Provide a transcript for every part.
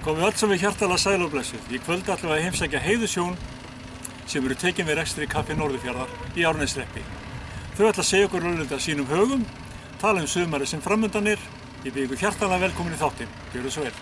Komið öll sem við hjartalega sæl og blessuð. Í kvöld ætlum við að heimsækja Heiðushjón sem eru tekin við rekstri Kaffi Norðurfjarðar í Árneshreppi. Þau ætla að segja okkur örlítið af sínum högum, tala sumarið sem framundan er. Ég býð ykkur hjartalega velkomin í þáttinn. Gjörðu svo vel.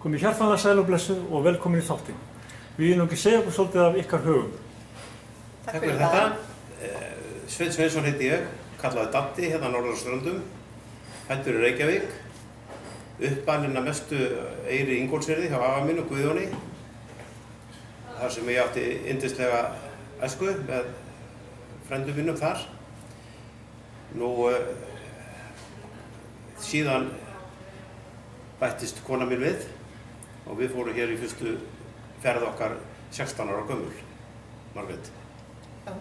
Komið hjartanlega sæl og blessuð og velkomin í þáttinn. Við viljum ekki segja okkur svolítið af ykkar högum. Takk fyrir þetta. Sveinn Sveinsson heiti ég, kallaði Datti hérna á Norðurströndum, fæddur í Reykjavík, uppalinn að mestu Eyri Ingólfsfirði hjá afa minn og Guðjóni, þar sem ég átti yndislega æsku með frændum mínum þar. Síðan bættist kona mín við og við fórum hér í fyrstu ferð okkar 16 ára gömul, Margrét. Já.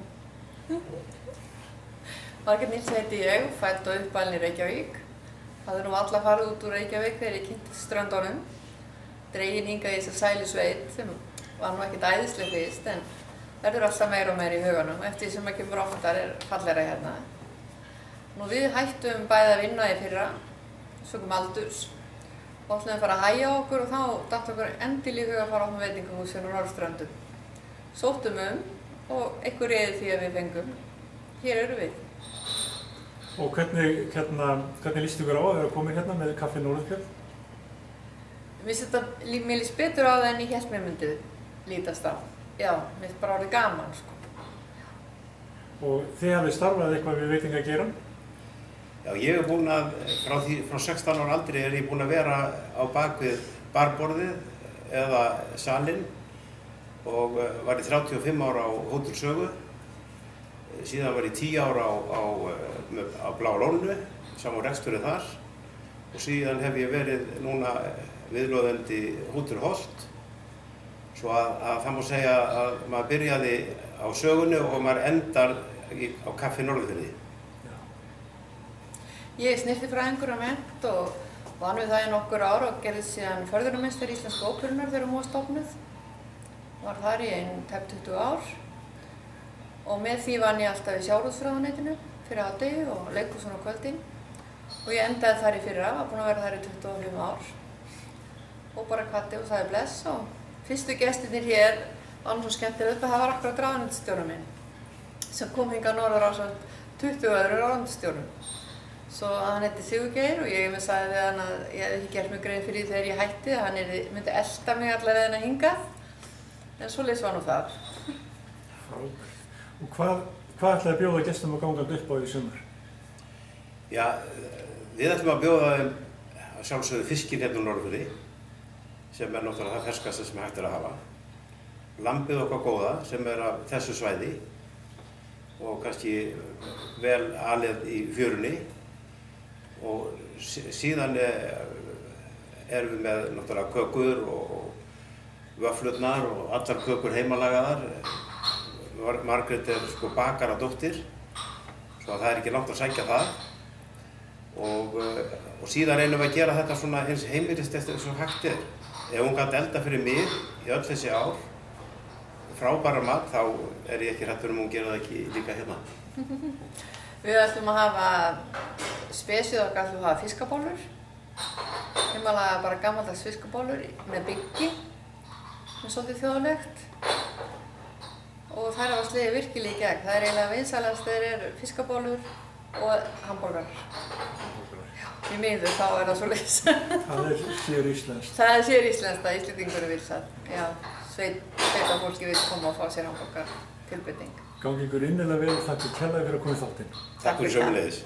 Margrét Nilsson heiti ég, fædd og uppalin í Reykjavík. Hafði nú alla farið út úr Reykjavík þegar ég kynntist ströndunum. Dregin hingað í þessa sælusveit sem var nú ekkert æðisleg fyrst en verður alltaf meira og meira í huganum eftir því sem maður kemur oftar fallegra hérna. Við hættum bæði að vinna í fyrra, sökum aldurs. Og ætlum við að fara að hægja okkur og þá datt okkur endilega í huga að fara á opna veitingahús hérna á Norðurströndum. Sóttum og einhver réði því að við fengum. Hér eru við. Og hvernig líst ykkur á að vera komin hérna með Kaffi Norðurfjörð? Mér líst betur á það en ég hélt mér myndi lítast á. Já, mér finnst bara orðið gaman, sko. Og þið hafið starfað eitthvað við veitingageirann? Já, ég er búinn að, frá 16 ára aldri er ég búinn að vera á bakvið barborðið eða salinn og var í 35 ára á Hótel Sögu. Síðan var ég 10 ára á Bláa Lóninu, saman reksturinn þar. Og síðan hef ég verið núna viðloðandi Hótel Holt. Svo að það má segja að maður byrjaði á Sögunni og maður endar á Kaffi Norðurfirði. Ég er snyrtifræðingur að mennt og vann við það í nokkur ár og gerði síðan förðunarmeistari Íslensku óperunnar þegar hún var stofnuð. Var þar í tæp 20 ár og með því vann ég alltaf í sjávarútvegsráðuneytinu fyrir hádegi og leikhúsinu á kvöldin. Og ég endaði þar í fyrra, var búin að vera þar í 25 ár. Og bara kvaddi og sagði bless og fyrstu gestirnir hér var nú svo skemmtilega upp að það var akkurat ráðuneytisstjórinn minn sem kom hingað norður ásamt 20 öðrum ráðuneytisstjórum. Svo hann heiti Sigurgeir og ég sagði við hann að ég hef ekki gert mig grein fyrir því þegar ég hætti að hann myndi elta mig allavega hérna hingað. En svoleiðis var nú það. Og hvað ætlaði að bjóða gestum og gangandi upp á í sumar? Já, við ætlum að bjóða þeim að sjálfsögðu fiskinn hérna á Norðurfirði, sem er náttúrulega það ferskasta sem hægt er að hafa. Lambið okkar góða sem er af þessu svæði og kannski vel alið í fjörunni. Og síðan erum við með náttúrulega kökur og vöfflurnar og allar kökur heimalagaðar. Margrét er sko bakaradóttir, svo að það er ekki langt að sækja það. Og síðan reynum við að gera þetta svona eins heimilist eftir eins og hægt er. Ef hún gat elda fyrir mig í öll þessi ár, frábæra mat, þá er ég ekki hræddur hún gera það ekki líka hérna. Við ætlum að hafa spesið okkar ætlum að hafa fiskabólur. Heimalega bara gamaldags fiskabólur með byggi, með svolítið þjóðlegt. Og þær hafa slegið virkilega í gegn. Það er eiginlega vinsælast þeir eru fiskabólur og hamborgarar. Í miður þá er það svoleiðis. Það er séríslenskt. Það er séríslenskt að Íslendingur vil það. Já, sveitafólki vil koma og fá sér hamborgar tilbreyting. Gangi ykkur innilega vel og þakka kærlega fyrir að koma í þáttinn. Takk fyrir sömuleiðis.